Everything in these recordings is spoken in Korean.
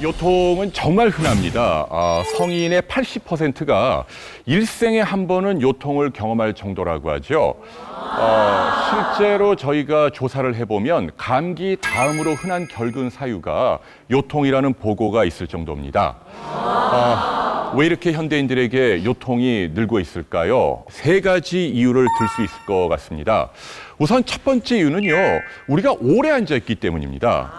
요통은 정말 흔합니다. 성인의 80%가 일생에 한 번은 요통을 경험할 정도라고 하죠. 실제로 저희가 조사를 해보면 감기 다음으로 흔한 결근 사유가 요통이라는 보고가 있을 정도입니다. 왜 이렇게 현대인들에게 요통이 늘고 있을까요? 세 가지 이유를 들 수 있을 것 같습니다. 우선 첫 번째 이유는요, 우리가 오래 앉아있기 때문입니다.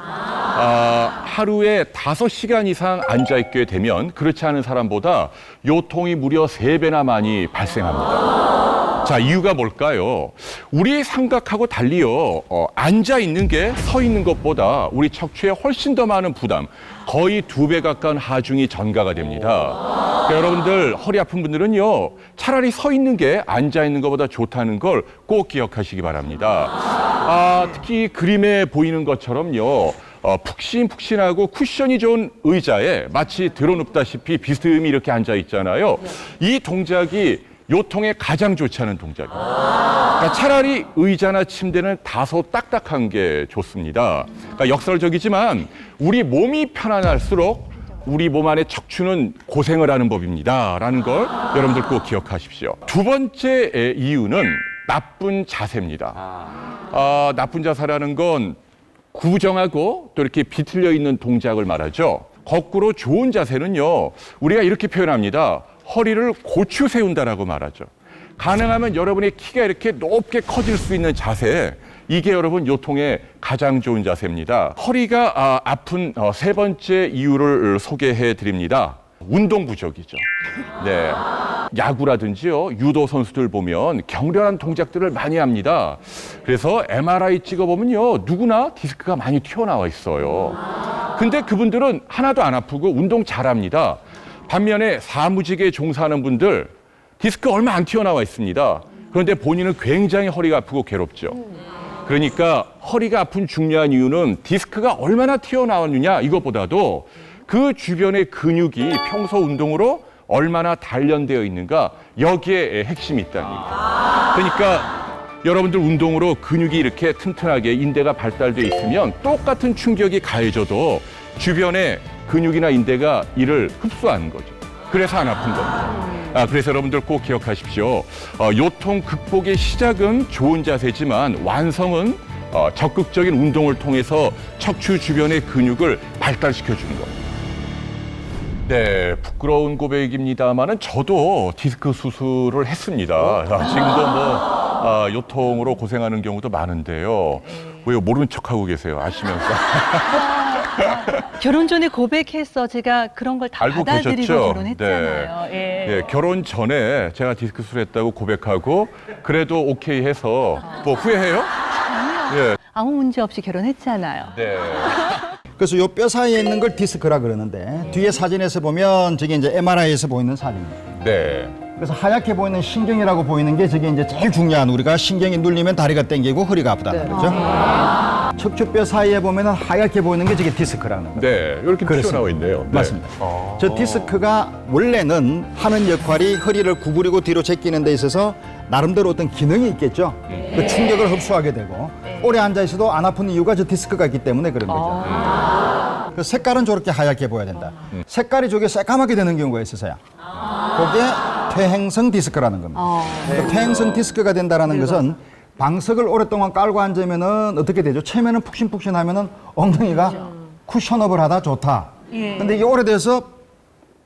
하루에 5시간 이상 앉아있게 되면 그렇지 않은 사람보다 요통이 무려 3배나 많이 발생합니다. 자, 이유가 뭘까요? 우리의 생각하고 달리요, 앉아있는 게 서 있는 것보다 우리 척추에 훨씬 더 많은 부담, 거의 2배 가까운 하중이 전가가 됩니다. 그러니까 여러분들 허리 아픈 분들은요, 차라리 서 있는 게 앉아 있는 것보다 좋다는 걸 꼭 기억하시기 바랍니다. 특히 그림에 보이는 것처럼요, 푹신푹신하고 쿠션이 좋은 의자에 마치 드러눕다시피 비스듬히 이렇게 앉아 있잖아요. 이 동작이 요통에 가장 좋지 않은 동작입니다. 그러니까 차라리 의자나 침대는 다소 딱딱한 게 좋습니다. 그러니까 역설적이지만 우리 몸이 편안할수록 우리 몸 안의 척추는 고생을 하는 법입니다. 라는 걸 여러분들 꼭 기억하십시오. 두 번째 이유는 나쁜 자세입니다. 나쁜 자세라는 건 구부정하고 또 이렇게 비틀려 있는 동작을 말하죠. 거꾸로 좋은 자세는요, 우리가 이렇게 표현합니다. 허리를 고추 세운다라고 말하죠. 가능하면 여러분의 키가 이렇게 높게 커질 수 있는 자세, 이게 여러분 요통에 가장 좋은 자세입니다. 허리가 아픈 세 번째 이유를 소개해 드립니다. 운동 부족이죠. 네. 야구라든지요, 유도 선수들 보면 격렬한 동작들을 많이 합니다. 그래서 MRI 찍어보면요, 누구나 디스크가 많이 튀어나와 있어요. 근데 그분들은 하나도 안 아프고 운동 잘합니다. 반면에 사무직에 종사하는 분들 디스크 얼마 안 튀어나와 있습니다. 그런데 본인은 굉장히 허리가 아프고 괴롭죠. 그러니까 허리가 아픈 중요한 이유는 디스크가 얼마나 튀어나왔느냐 이것보다도 그 주변의 근육이 평소 운동으로 얼마나 단련되어 있는가, 여기에 핵심이 있다는 얘기죠. 그러니까 여러분들 운동으로 근육이 이렇게 튼튼하게 인대가 발달되어 있으면 똑같은 충격이 가해져도 주변의 근육이나 인대가 이를 흡수하는 거죠. 그래서 안 아픈 겁니다. 그래서 여러분들 꼭 기억하십시오. 요통 극복의 시작은 좋은 자세지만 완성은 적극적인 운동을 통해서 척추 주변의 근육을 발달시켜 주는 겁니다. 네, 부끄러운 고백입니다만은 저도 디스크 수술을 했습니다. 지금도 요통으로 고생하는 경우도 많은데요. 왜 모르는 척하고 계세요? 아시면서. 결혼 전에 고백해서 제가 그런 걸 다 받아들이고 계셨죠? 결혼했잖아요. 네. 예, 결혼 전에 제가 디스크 수술했다고 고백하고 그래도 오케이 해서 뭐 후회해요? 아니요. 예. 아무 문제 없이 결혼했잖아요. 네. 그래서 요 뼈 사이에 있는 걸 디스크라 그러는데 뒤에 사진에서 보면 저게 이제 MRI에서 보이는 사진입니다. 네. 그래서 하얗게 보이는 신경이라고 보이는 게 저게 이제 제일 중요한, 우리가 신경이 눌리면 다리가 땡기고 허리가 아프다는 거죠. 척추뼈 사이에 보면은 하얗게 보이는 게 저게 디스크라는 거예요. 네. 이렇게 그렇습니다. 튀어나와 있네요. 네. 맞습니다. 저 디스크가 원래는 하는 역할이 허리를 구부리고 뒤로 제끼는 데 있어서 나름대로 어떤 기능이 있겠죠. 그 충격을 흡수하게 되고 오래 앉아 있어도 안 아픈 이유가 저 디스크가 있기 때문에 그런 거죠. 그 색깔은 저렇게 하얗게 보여야 된다. 색깔이 저게 새까맣게 되는 경우가 있어서요. 그게 퇴행성 디스크라는 겁니다. 그 퇴행성 디스크가 된다는 것은 방석을 오랫동안 깔고 앉으면은 어떻게 되죠? 체면은 푹신푹신하면은 엉덩이가 쿠션업을 하다 좋다. 근데 이게 오래돼서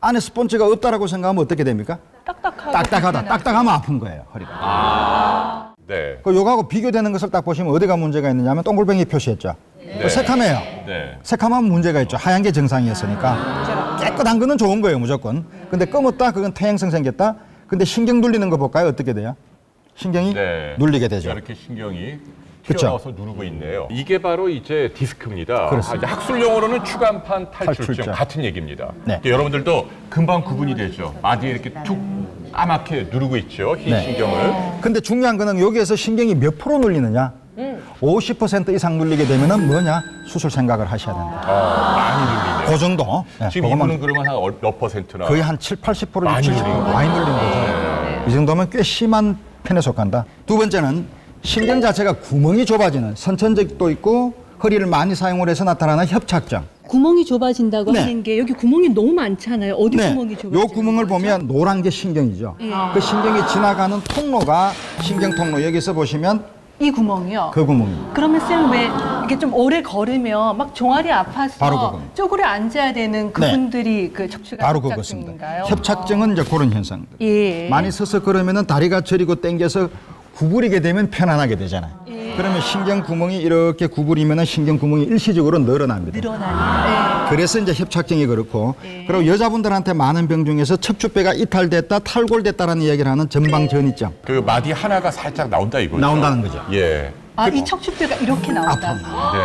안에 스폰지가 없다라고 생각하면 어떻게 됩니까? 딱딱하다. 딱딱하면 아픈 거예요, 허리가. 네. 그 요거하고 비교되는 것을 딱 보시면 어디가 문제가 있느냐면 동글뱅이 표시했죠. 네. 새카매요. 네. 새카하면 문제가 있죠. 하얀 게 정상이었으니까. 깨끗한 거는 좋은 거예요, 무조건. 근데 검었다, 그건 퇴행성 생겼다. 근데 신경 눌리는 거 볼까요? 어떻게 돼요? 신경이 네. 눌리게 되죠. 이렇게 신경이 그쵸. 튀어나와서 누르고 있네요. 이게 바로 이제 디스크입니다. 그렇습니다. 이제 학술 용어로는 추간판 탈출증 탈출증. 같은 얘기입니다. 네. 여러분들도 금방 구분이 되죠. 마디에 이렇게 툭 까맣게 누르고 있죠. 흰 네. 신경을. 근데 중요한 거는 여기에서 신경이 몇 프로 눌리느냐? 50% 이상 눌리게 되면은 뭐냐? 수술 생각을 하셔야 된다. 많이 눌리네요. 그 정도. 네, 지금 그것만 이분은 그러면 한 몇 퍼센트나? 거의 한 7, 80%, 많이 60% 눌린 거죠. 많이 눌린 거죠. 이 정도면 꽤 심한 편에 속한다. 두 번째는 신경 자체가 구멍이 좁아지는 선천적도 있고 허리를 많이 사용을 해서 나타나는 협착증. 구멍이 좁아진다고 네. 하는 게 여기 구멍이 너무 많잖아요. 어디 구멍이 좁아지는 요 구멍을 거죠? 보면 노란 게 신경이죠. 그 신경이 지나가는 통로가 신경 통로. 여기서 보시면 이 구멍이요. 그 구멍입니다. 그러면 쌤 왜 이게 좀 오래 걸으면 막 종아리 아파서 바로 그겁니다. 쪼그려 앉아야 되는 그분들이 그 척추관 바로 그것입니다. 협착증인가요? 협착증은 이제 그런 현상들. 예. 많이 서서 그러면은 다리가 저리고 당겨서 구부리게 되면 편안하게 되잖아요. 예. 그러면 신경 구멍이 이렇게 구부리면은 신경 구멍이 일시적으로 늘어납니다. 늘어나는. 그래서 이제 협착증이 그렇고 예. 그리고 여자분들한테 많은 병 중에서 척추뼈가 이탈됐다 탈골됐다라는 이야기를 하는 전방전이증 그 마디 하나가 살짝 나온다 이거죠. 나온다는 거죠. 예. 아, 이 척추뼈가 이렇게 나온다.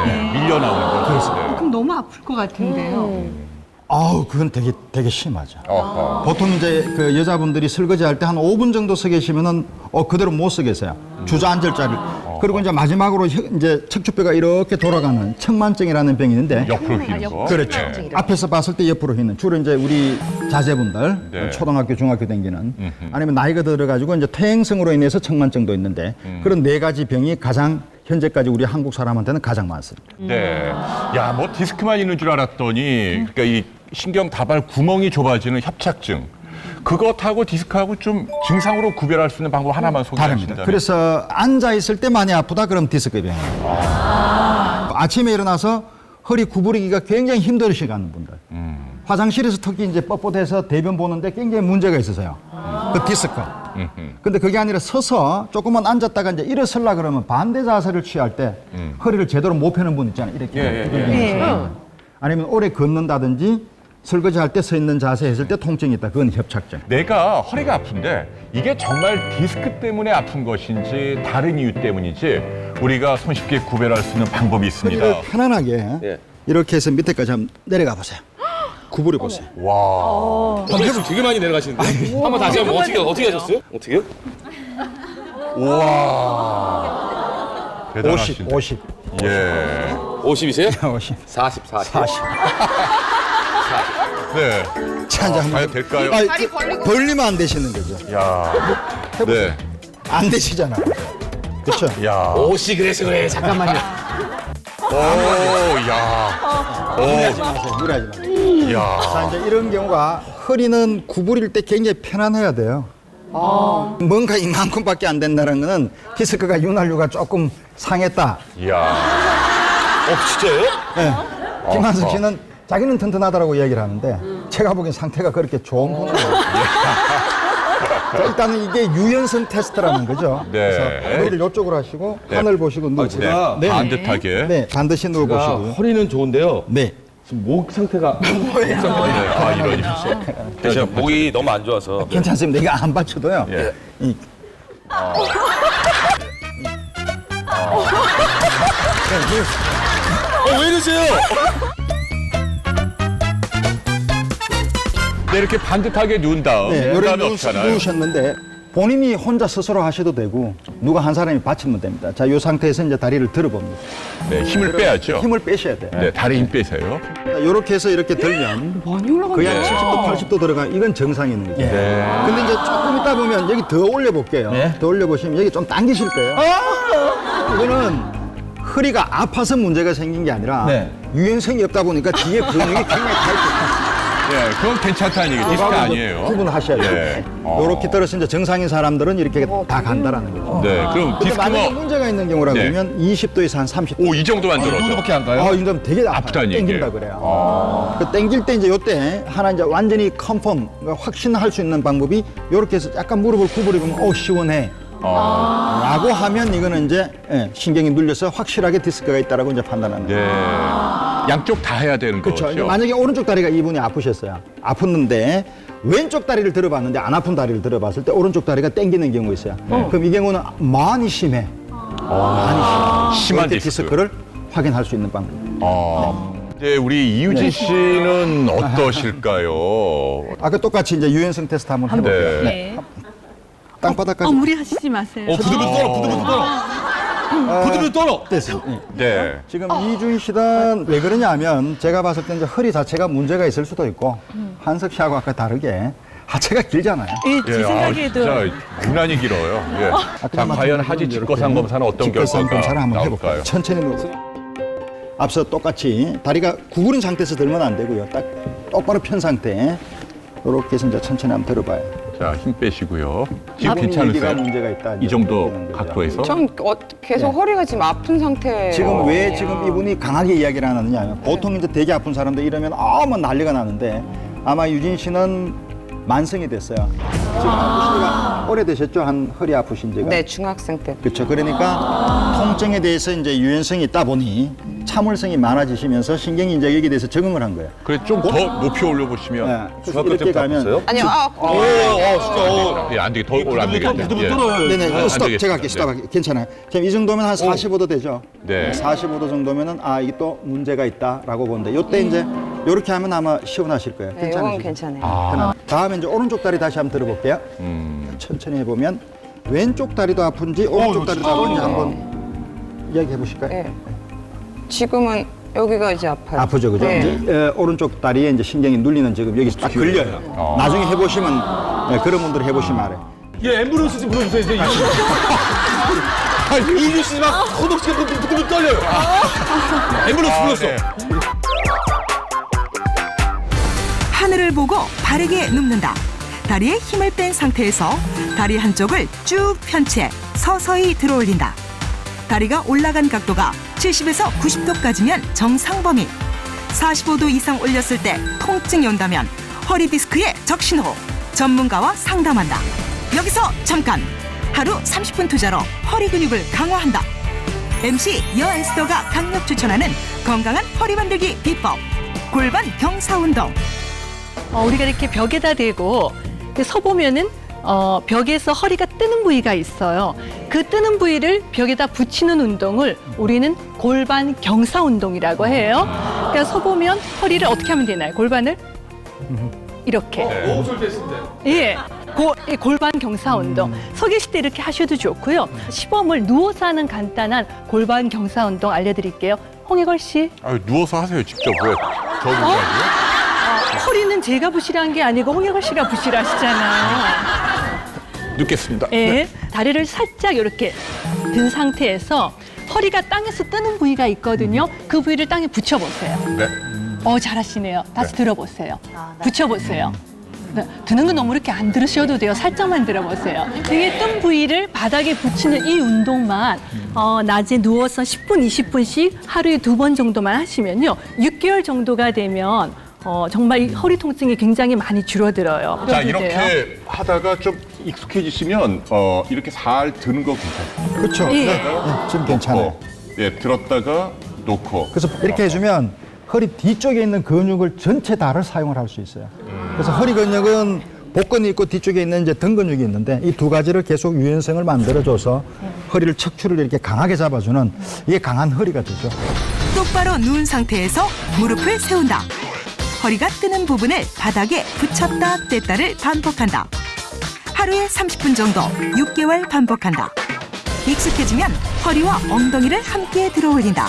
네. 밀려 나오는 거죠. 네. 그럼 너무 아플 것 같은데요. 아우 그건 되게 심하죠. 어허. 보통 이제 그 여자분들이 설거지 할 때 한 5분 정도 서 계시면은 그대로 못 서 계세요. 주저앉을 자리. 그리고 이제 마지막으로 이제 척추뼈가 이렇게 돌아가는 측만증이라는 병이 있는데 옆으로 휘는 거. 그렇죠. 네. 앞에서 봤을 때 옆으로 휘는 주로 이제 우리 자제분들 네. 초등학교 중학교 다니는 아니면 나이가 들어가지고 이제 퇴행성으로 인해서 측만증도 있는데 그런 네 가지 병이 가장 현재까지 우리 한국 사람한테는 가장 많습니다. 네. 야, 뭐 디스크만 있는 줄 알았더니 그러니까 이 신경 다발 구멍이 좁아지는 협착증. 그것하고 디스크하고 좀 증상으로 구별할 수 있는 방법 하나만 다릅니다. 소개하신다면. 그래서 앉아 있을 때 많이 아프다 그럼 디스크 병이에요. 아침에 일어나서 허리 구부리기가 굉장히 힘들으시는 분들. 화장실에서 특히 이제 뻣뻣해서 대변 보는데 굉장히 문제가 있으세요. 그 디스크. 근데 그게 아니라 서서 조금만 앉았다가 이제 일어서려 그러면 반대 자세를 취할 때 허리를 제대로 못 펴는 분 있잖아요. 이렇게. 예. 아니면 오래 걷는다든지 설거지 할 때 서 있는 자세 했을 때 통증이 있다. 그건 협착증. 내가 허리가 아픈데 이게 정말 디스크 때문에 아픈 것인지 다른 이유 때문인지 우리가 손쉽게 구별할 수 있는 방법이 있습니다. 허리를 편안하게 예. 이렇게 해서 밑에까지 한번 내려가 보세요. 구부려 보세요. 와. 지금 되게 많이 내려가시는데. 한번 다시 한번 어떻게 하셨어요? 어떻게요? 우와. 대단하신데. 50. 예. 50이세요? 50. 40, 40. 40. 네. 자, 이제 한번. 과연 될까요? 아니, 벌리면 안 되시는 거죠. 야. 네. 안 되시잖아요. 그렇죠? 야. 50 그래서 그래. 잠깐만요. 오, 야. 무리하지 마세요. 무리하지 마세요. 야. 자, 이제 이런 경우가 허리는 구부릴 때 굉장히 편안해야 돼요. 뭔가 이만큼밖에 안 된다는 거는 디스크가 윤활유가 조금 상했다. 야. 진짜요? 네. 김한석 씨는 자기는 튼튼하다고 이야기를 하는데 제가 보기엔 상태가 그렇게 좋은 분은 아니에요. 자, 일단은 이게 유연성 테스트라는 거죠. 네. 그래서 머리를 이쪽으로 하시고 네. 하늘 보시고 누우세요. 제가 네. 반듯하게. 네, 반드시 누워 보시고요. 허리는 좋은데요. 네. 지금 목 상태가 네. 아, 이런. 제가 목이 너무 안 좋아서. 괜찮습니다. 이거 안 받쳐도요. 예. 이- 왜 이러세요? 네, 이렇게 반듯하게 누운 다음. 네, 그 요래 다음에 어떻게 하나요? 누우셨는데 본인이 혼자 스스로 하셔도 되고 누가 한 사람이 받치면 됩니다. 자, 이 상태에서 이제 다리를 들어봅니다. 네, 힘을 빼야죠. 힘을 빼셔야 돼요. 네, 다리 힘 빼세요. 이렇게 해서 이렇게 들면 많이 올라간다. 거의 한 70도, 80도 들어가. 이건 정상이 있는 거죠. 네. 근데 이제 조금 있다 보면 여기 더 올려볼게요. 더 올려보시면 여기 좀 당기실 거예요. 이거는 허리가 아파서 문제가 생긴 게 아니라 유연성이 없다 보니까 뒤에 근육이 굉장히 타이트. 네, 그건 괜찮다는 얘기. 디스크 아니에요. 구분하셔야 돼요. 예. 이렇게 들어서 이제 정상인 사람들은 이렇게 다 간다라는 거죠. 네, 그럼 근데 디스크 만약에 뭐, 문제가 있는 경우라 네. 그러면 20도에서 한 30도. 오, 이 정도만 들어도. 안 가요? 이건 되게 아프다는 얘기예요. 땡긴다 그래요. 그 땡길 때 이제 요때 하나 이제 완전히 컨펌, 그러니까 확신할 수 있는 방법이 요렇게 해서 약간 무릎을 구부리면 시원해. 라고 하면 이거는 이제 신경이 눌려서 확실하게 디스크가 있다라고 이제 판단하는 거예요. 네. 양쪽 다 해야 되는 그렇죠. 거죠. 만약에 오른쪽 다리가 이분이 아프셨어요. 아팠는데 왼쪽 다리를 들어봤는데 안 아픈 다리를 들어봤을 때 오른쪽 다리가 땡기는 경우 있어요. 그럼 이 경우는 많이 심해. 많이 심해. 심한 이때 디스크. 디스크를 확인할 수 있는 방법. 네, 우리 이유진 씨는 어떠실까요? 아까 똑같이 이제 유연성 테스트 한번 해볼게요. 네. 땅바닥까지 무리하시지 마세요. 부들부들 떨어, 부들부들 떨어. 부들부들 떨어. 됐어요. 네. 지금 이주희 씨는 왜 그러냐면 제가 봤을 때 이제 허리 자체가 문제가 있을 수도 있고 한석 씨하고 아까 다르게 하체가 길잖아요. 예, 제 생각에도 진짜 유난히 길어요. 예. 자, 과연 하지 직거상 검사는 어떤 직거상 결과가 검사를 한번 나올까요? 해볼까요? 천천히 누우세요. 앞서 똑같이 다리가 구부린 상태에서 들면 안 되고요. 딱 똑바로 편 상태. 이렇게 해서 이제 천천히 한번 들어봐요. 자, 힘 빼시고요. 지금 여기가 괜찮으세요? 문제가 있다. 이 정도 이렇게 되는 거죠. 각도에서? 전 계속 허리가 지금 아픈 상태. 지금 왜 지금 이분이 강하게 이야기를 안 하느냐 하면 보통 이제 되게 아픈 사람들 이러면 뭐 난리가 나는데 아마 유진 씨는 만성이 됐어요. 지금 아프신 지가 오래되셨죠? 한 허리 아프신 지가? 네, 중학생 때. 그렇죠. 그러니까 통증에 대해서 이제 유연성이 있다 보니 참을성이 많아지시면서 신경이 이제 여기에 대해서 적응을 한 거예요. 그래 좀 더 높이 올려보시면. 네. 그래서 중학교 이렇게 때부터 가면 아팠어요? 아니요, 진짜. 예, 안 되게 더 올 안 되겠네. 부들부들 예. 떨어요. 네네. 안 스톱. 되겠습니다. 제가 할게요. 스톱할게요. 괜찮아요. 지금 이 정도면 한 45도 되죠? 네. 45도 정도면은 이게 또 문제가 있다라고 보는데 요때 이제 요렇게 하면 아마 시원하실 거예요. 네, 이건 괜찮으시죠? 괜찮아요. 다음에 이제 오른쪽 다리 다시 한번 들어볼게요. 천천히 해보면 왼쪽 다리도 아픈지 오른쪽 다리도 아픈지 한번 이야기해 보실까요? 네. 지금은 여기가 이제 아파요. 아프죠, 그죠? 네. 이제, 오른쪽 다리에 이제 신경이 눌리는 지금 여기서 딱 걸려요. 나중에 해보시면 그런 분들 해보시면 알아요. 예, 앰뷸런스 좀 불러주세요. 이제 이규 씨 막 허벅지가 부들부들 떨려요. 앰뷸런스 불렀어. 네. 하늘을 보고 바르게 눕는다. 다리에 힘을 뺀 상태에서 다리 한쪽을 쭉 편 채 서서히 들어올린다. 다리가 올라간 각도가 70에서 90도까지면 정상 범위. 45도 이상 올렸을 때 통증이 온다면 허리 디스크의 적신호. 전문가와 상담한다. 여기서 잠깐. 하루 30분 투자로 허리 근육을 강화한다. MC 여앤스터가 강력 추천하는 건강한 허리 만들기 비법. 골반 경사 운동. 우리가 이렇게 벽에다 대고 이렇게 서보면은 벽에서 허리가 뜨는 부위가 있어요. 그 뜨는 부위를 벽에다 붙이는 운동을 우리는 골반 경사 운동이라고 해요. 그러니까 서보면 허리를 어떻게 하면 되나요? 골반을 이렇게. 예. 이 골반 경사 운동. 서 계실 때 이렇게 하셔도 좋고요. 시범을 누워서 하는 간단한 골반 경사 운동 알려드릴게요. 홍혜걸 씨. 누워서 하세요, 직접. 왜? 저기 가지고. 허리는 제가 부실한 게 아니고 홍혜걸 씨가 부실하시잖아요. 눕겠습니다. 예. 다리를 살짝 이렇게 든 상태에서 허리가 땅에서 뜨는 부위가 있거든요. 그 부위를 땅에 붙여보세요. 네. 잘하시네요. 다시 들어보세요. 붙여보세요. 네, 드는 건 너무 이렇게 안 들으셔도 돼요. 살짝만 들어보세요. 등에 뜬 부위를 바닥에 붙이는 이 운동만 낮에 누워서 10분, 20분씩 하루에 2번 정도만 하시면요. 6개월 정도가 되면 정말 이 허리 통증이 굉장히 많이 줄어들어요. 자, 그래도 돼요. 이렇게 하다가 좀 익숙해지시면 이렇게 살 드는 거 괜찮아요. 그렇죠. 예. 네, 지금 괜찮아요. 예, 들었다가 놓고. 그래서 이렇게 해주면 허리 뒤쪽에 있는 근육을 전체 다를 사용을 할 수 있어요. 그래서 허리 근육은 복근이 있고 뒤쪽에 있는 이제 등 근육이 있는데 이 두 가지를 계속 유연성을 만들어줘서 허리를 척추를 이렇게 강하게 잡아주는 이게 강한 허리가 되죠. 똑바로 누운 상태에서 무릎을 세운다. 허리가 뜨는 부분을 바닥에 붙였다 뗐다를 반복한다. 하루에 30분 정도 6개월 반복한다. 익숙해지면 허리와 엉덩이를 함께 들어 올린다.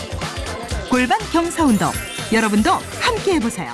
골반 경사 운동. 여러분도 함께 해보세요.